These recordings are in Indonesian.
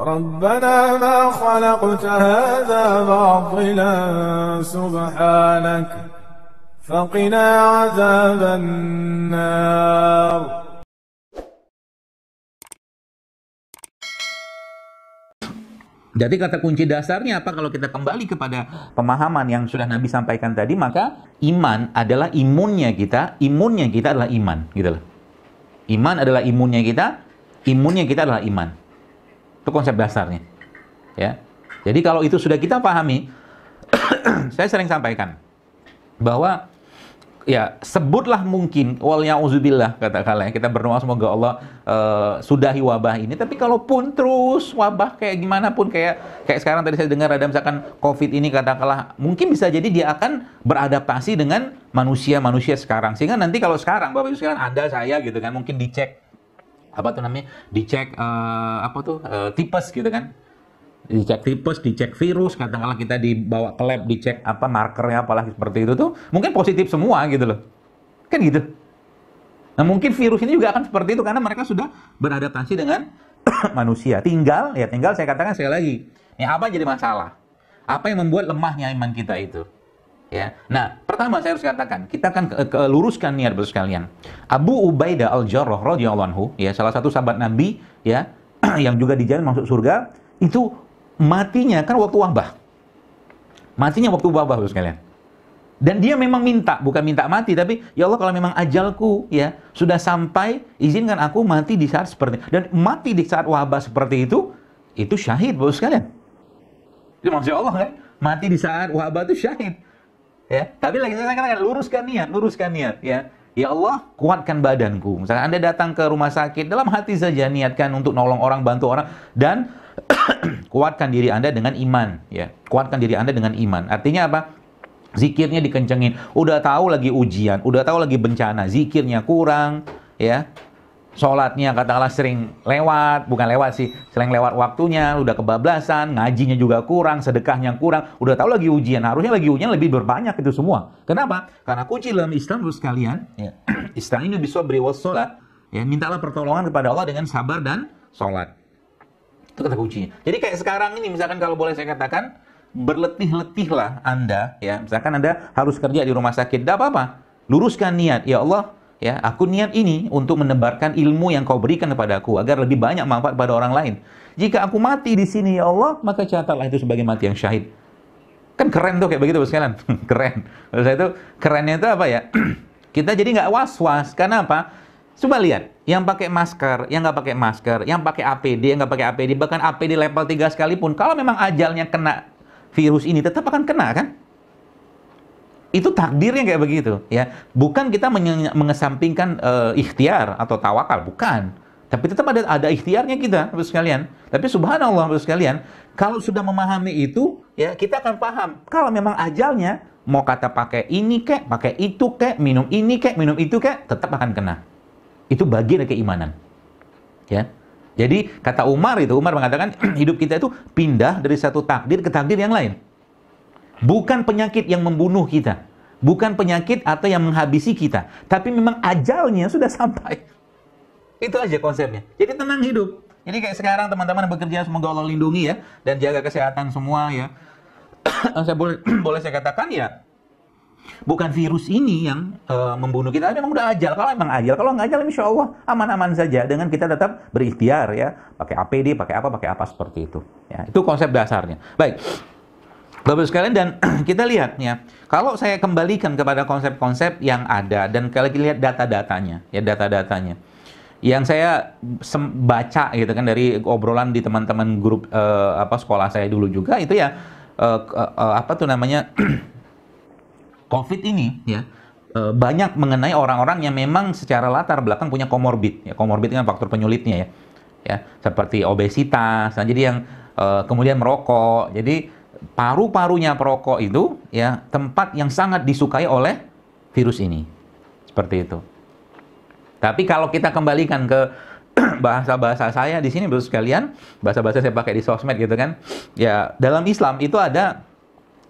ربنا ما خلقت هذا باطلا سبحانك فقنا عذاب النار. Jadi kata kunci dasarnya apa? Kalau kita kembali kepada pemahaman yang sudah Nabi sampaikan tadi, maka iman adalah imunnya kita adalah iman, gitu loh. Iman adalah imunnya kita adalah iman. Itu konsep dasarnya. Ya. Jadi kalau itu sudah kita pahami, saya sering sampaikan bahwa ya sebutlah mungkin wal ya'udzubillah katakanlah kita berdoa semoga Allah sudahi wabah ini, tapi kalaupun terus wabah kayak gimana pun kayak sekarang tadi saya dengar ada misalkan Covid ini katakanlah mungkin bisa jadi dia akan beradaptasi dengan manusia sekarang, sehingga nanti kalau sekarang Bapak Ibu sekarang Anda saya gitu kan mungkin dicek tipes gitu kan, dicek tipes, dicek virus, katakanlah kita dibawa ke lab, dicek apa markernya apalah seperti itu tuh, mungkin positif semua gitu loh. Kan gitu. Nah, mungkin virus ini juga akan seperti itu karena mereka sudah beradaptasi dengan manusia. Tinggal saya katakan sekali lagi, ya apa jadi masalah? Apa yang membuat lemahnya iman kita itu? Ya. Nah, pertama saya harus katakan, kita akan luruskan niat Bapak sekalian. Abu Ubaidah Al-Jarrah radhiyallahu anhu, ya salah satu sahabat Nabi ya yang juga dijamin masuk surga, itu matinya kan waktu wabah. Bapak sekalian. Dan dia memang bukan minta mati, tapi ya Allah kalau memang ajalku ya sudah sampai, izinkan aku mati di saat seperti ini. Dan mati di saat wabah seperti itu syahid Bapak sekalian. Itu maksud Allah kan? Mati di saat wabah itu syahid. Ya, tapi lagi saya katakan luruskan niat ya. Ya Allah, kuatkan badanku. Misalnya Anda datang ke rumah sakit, dalam hati saja niatkan untuk nolong orang, bantu orang, dan kuatkan diri Anda dengan iman, ya. Kuatkan diri Anda dengan iman. Artinya apa? Zikirnya dikencengin. Udah tahu lagi ujian, udah tahu lagi bencana, zikirnya kurang, ya. Sholatnya katakanlah sering sering lewat waktunya, udah kebablasan, ngajinya juga kurang, sedekahnya kurang, udah tahu lagi ujian, harusnya lagi ujian lebih berbanyak itu semua. Kenapa? Karena kunci dalam Islam terus sekalian, ya. Ista'inu bisabri wassalah, ya, mintalah pertolongan kepada Allah dengan sabar dan sholat. Itu kata kuncinya. Jadi kayak sekarang ini misalkan kalau boleh saya katakan, berletih-letihlah Anda, ya. Misalkan Anda harus kerja di rumah sakit, tidak apa-apa. Luruskan niat, ya Allah, ya, aku niat ini untuk menebarkan ilmu yang kau berikan kepadaku agar lebih banyak manfaat pada orang lain. Jika aku mati di sini ya Allah, maka catatlah itu sebagai mati yang syahid. Kan keren tuh kayak begitu sekalian. Keren. Menurut saya itu kerennya itu apa ya? Kita jadi nggak was-was. Karena apa? Coba lihat, yang pakai masker, yang nggak pakai masker, yang pakai APD, yang nggak pakai APD, bahkan APD level 3 sekalipun, kalau memang ajalnya kena virus ini tetap akan kena kan? Itu takdirnya kayak begitu, ya. Bukan kita mengesampingkan ikhtiar atau tawakal, bukan. Tapi tetap ada ikhtiarnya kita, Bapak sekalian. Tapi subhanallah, Bapak sekalian, kalau sudah memahami itu, ya kita akan paham. Kalau memang ajalnya, mau kata pakai ini kek, pakai itu kek, minum ini kek, minum itu kek, tetap akan kena. Itu bagian dari keimanan. Ya. Jadi, kata Umar mengatakan, hidup kita itu pindah dari satu takdir ke takdir yang lain. Bukan penyakit yang membunuh kita. Bukan penyakit atau yang menghabisi kita. Tapi memang ajalnya sudah sampai. Itu aja konsepnya. Jadi tenang hidup. Jadi kayak sekarang teman-teman bekerja, semoga Allah lindungi ya. Dan jaga kesehatan semua ya. Saya boleh saya katakan ya. Bukan virus ini yang membunuh kita. Memang udah ajal. Kalau memang ajal. Kalau nggak ajal, insya Allah aman-aman saja. Dengan kita tetap berikhtiar ya. Pakai APD, pakai apa seperti itu. Ya, itu konsep dasarnya. Baik. Bapak sekalian, dan kita lihat ya, kalau saya kembalikan kepada konsep-konsep yang ada dan kalau kita lihat data-datanya, yang saya baca gitu kan dari obrolan di teman-teman grup sekolah saya dulu juga itu ya COVID ini ya banyak mengenai orang-orang yang memang secara latar belakang punya komorbid. Ya, komorbid kan faktor penyulitnya ya, seperti obesitas. Nah, jadi yang kemudian merokok. Jadi paru-parunya perokok itu ya tempat yang sangat disukai oleh virus ini. Seperti itu. Tapi kalau kita kembalikan ke bahasa-bahasa saya di sini Bapak sekalian, bahasa-bahasa saya pakai di sosmed gitu kan. Ya, dalam Islam itu ada,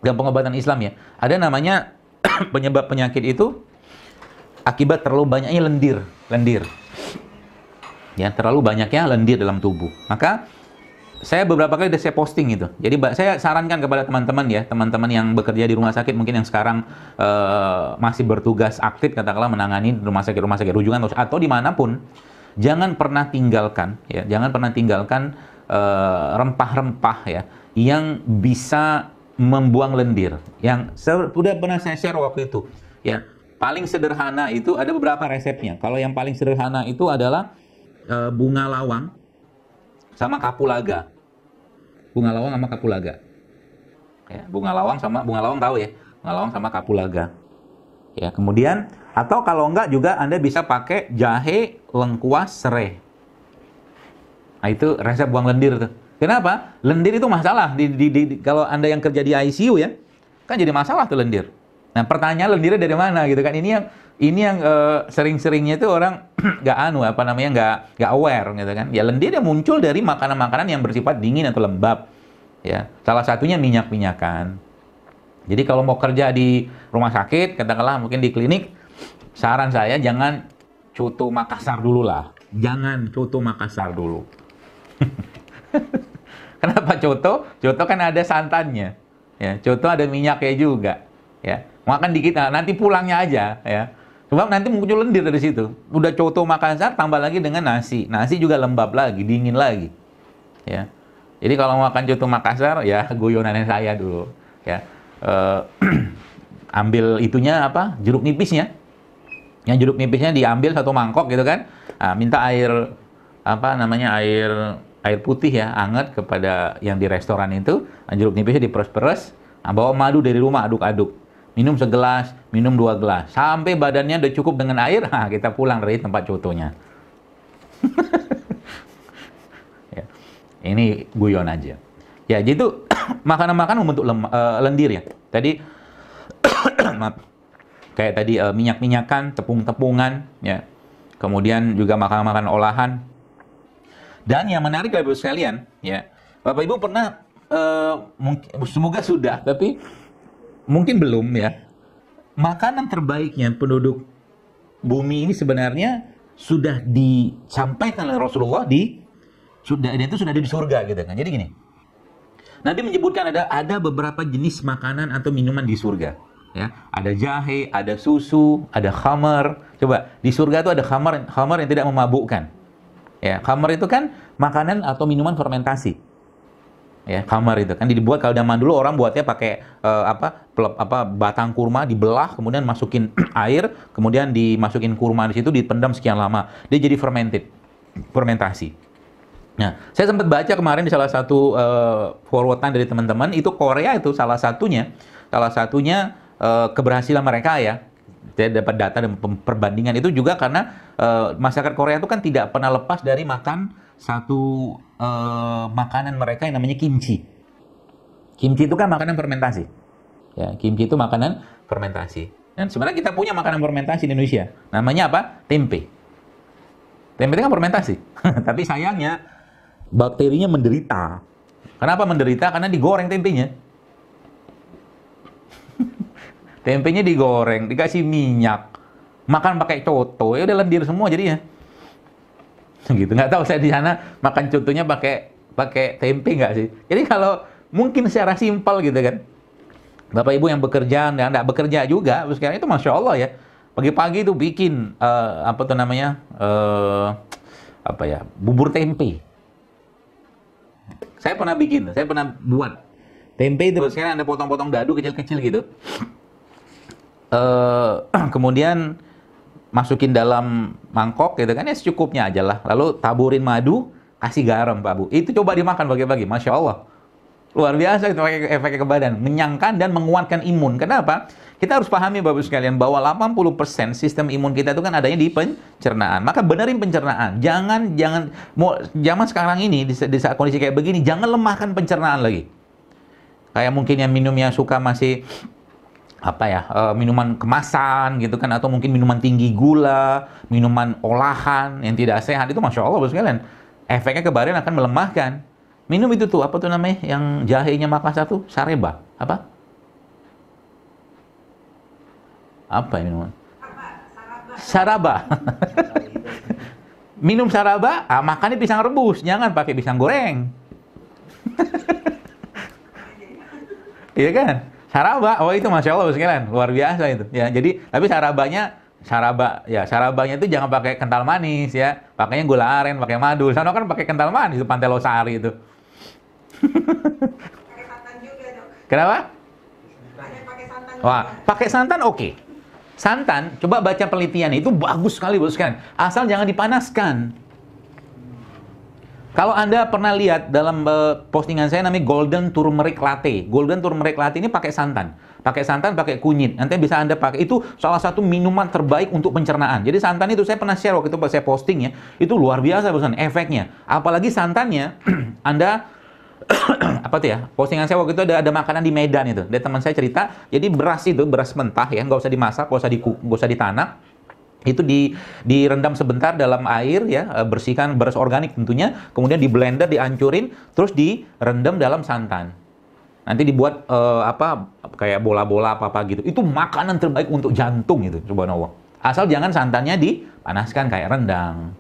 dalam pengobatan Islam ya, ada namanya penyebab penyakit itu akibat terlalu banyaknya lendir. Ya, terlalu banyaknya lendir dalam tubuh. Maka saya beberapa kali udah saya posting itu. Jadi saya sarankan kepada teman-teman ya, teman-teman yang bekerja di rumah sakit mungkin yang sekarang masih bertugas aktif katakanlah menangani rumah sakit rujukan atau dimanapun, jangan pernah tinggalkan ya, jangan pernah tinggalkan rempah-rempah ya yang bisa membuang lendir. Yang sudah pernah saya share waktu itu ya. Paling sederhana itu ada beberapa resepnya. Kalau yang paling sederhana itu adalah bunga lawang sama kapulaga. Bunga lawang sama kapulaga. Ya, bunga lawang tahu ya. Bunga lawang sama kapulaga. Ya, kemudian atau kalau enggak juga Anda bisa pakai jahe, lengkuas, serai. Nah, itu resep buang lendir tuh. Kenapa? Lendir itu masalah kalau Anda yang kerja di ICU ya. Kan jadi masalah tuh lendir. Nah, pertanyaan lendirnya dari mana gitu kan. Ini yang sering-seringnya itu orang nggak aware gitu kan. Ya lendir yang muncul dari makanan-makanan yang bersifat dingin atau lembab. Ya, salah satunya minyak-minyakan. Jadi kalau mau kerja di rumah sakit, katakanlah mungkin di klinik, saran saya jangan coto Makassar dulu lah. Jangan coto Makassar dulu. Kenapa coto? Coto kan ada santannya. Ya, coto ada minyaknya juga. Ya, makan dikit, nanti pulangnya aja ya. Sebab nanti muncul lendir dari situ. Udah coto Makassar tambah lagi dengan nasi. Nasi juga lembab lagi, dingin lagi. Ya. Jadi kalau makan coto Makassar ya guyonannya saya dulu ya. Ambil itunya apa? Jeruk nipisnya. Yang jeruk nipisnya diambil satu mangkok gitu kan. Nah, minta air air putih ya, hangat kepada yang di restoran itu. Nah, jeruk nipisnya diperes-peres. Nah, bawa madu dari rumah, aduk-aduk. Minum segelas, minum 2 gelas. Sampai badannya udah cukup dengan air, nah kita pulang dari tempat cotonya. Ya, ini guyon aja. Ya, jadi itu makanan-makanan membentuk lendir ya. Tadi, kayak tadi minyak-minyakan, tepung-tepungan, ya. Kemudian juga makanan-makanan olahan. Dan yang menarik Bapak Ibu sekalian, ya. Bapak Ibu pernah, semoga sudah, tapi mungkin belum ya. Makanan terbaiknya penduduk bumi ini sebenarnya sudah disampaikan oleh Rasulullah sudah ada di surga gitu kan. Jadi gini. Nanti menyebutkan ada beberapa jenis makanan atau minuman di surga ya. Ada jahe, ada susu, ada khamar. Coba di surga itu ada khamar yang tidak memabukkan. Ya, khamar itu kan makanan atau minuman fermentasi. Ya, khamar itu kan dibuat kalau zaman dulu orang buatnya pakai batang kurma dibelah, kemudian masukin air, kemudian dimasukin kurma di situ, dipendam sekian lama, dia jadi fermentasi. Nah, saya sempat baca kemarin di salah satu forwardan dari teman-teman itu Korea itu salah satunya keberhasilan mereka ya. Saya dapat data dan perbandingan itu juga karena masyarakat Korea itu kan tidak pernah lepas dari makan satu makanan mereka yang namanya kimchi. Kimchi itu kan makanan fermentasi. Ya, kimchi itu makanan fermentasi. Dan sebenarnya kita punya makanan fermentasi di Indonesia. Namanya apa? Tempe. Tempe itu kan fermentasi. Tapi sayangnya bakterinya menderita. Kenapa menderita? Karena digoreng tempenya. Tempenya digoreng, dikasih minyak. Makan pakai coto, ya udah lendir semua jadinya. Gitu, nggak tahu saya di sana makan contohnya pakai tempe nggak sih. Jadi kalau mungkin secara simpel gitu kan, Bapak Ibu yang bekerja dan nggak bekerja juga sekarang itu masya Allah ya, pagi-pagi itu bikin bubur tempe. Saya pernah buat tempe itu. Sekarang ada potong-potong dadu kecil-kecil gitu, kemudian masukin dalam mangkok gitu kan ya secukupnya aja lah. Lalu taburin madu, kasih garam Pak Bu. Itu coba dimakan pagi-pagi, masya Allah. Luar biasa itu efeknya ke badan, mengenyangkan dan menguatkan imun. Kenapa? Kita harus pahami Bapak sekalian bahwa 80% sistem imun kita itu kan adanya di pencernaan. Maka benerin pencernaan. Jangan zaman sekarang ini di saat kondisi kayak begini, jangan lemahkan pencernaan lagi. Kayak mungkin yang minumnya suka masih minuman kemasan gitu kan, atau mungkin minuman tinggi gula, minuman olahan yang tidak sehat, itu masya Allah Bapak sekalian, efeknya ke badan akan melemahkan. Minum itu tuh, apa tuh namanya, yang jahenya Makassar tuh, sareba, apa ya minuman? Saraba. Minum saraba, makannya pisang rebus, jangan pakai pisang goreng. Iya kan? Saraba, oh itu Masya Allah sekalian, luar biasa itu. Ya, jadi, tapi sarabanya itu jangan pakai kental manis ya, pakainya gula aren, pakai madu. Sana kan pakai kental manis itu Pantai Losari itu. Pakai santan juga, Dok. Kenapa? Ada pakai santan Wah, juga. pakai santan oke. Santan, coba baca penelitian itu bagus sekali bos sekalian. Asal jangan dipanaskan. Kalau Anda pernah lihat dalam postingan saya namanya Golden Turmeric Latte. Golden Turmeric Latte ini pakai santan. Pakai santan, pakai kunyit. Nanti bisa Anda pakai. Itu salah satu minuman terbaik untuk pencernaan. Jadi santan itu saya pernah share waktu itu pas saya posting ya. Itu luar biasa bosan efeknya. Apalagi santannya Anda apa tuh ya? Postingan saya waktu itu ada makanan di Medan itu. Ada teman saya cerita, jadi beras itu, beras mentah ya, nggak usah dimasak, nggak usah ditanak. Itu direndam sebentar dalam air ya, bersihkan beras organik tentunya, kemudian di blender, dihancurin, terus direndam dalam santan. Nanti dibuat kayak bola-bola apa gitu. Itu makanan terbaik untuk jantung itu, subhanallah. Asal jangan santannya dipanaskan kayak rendang.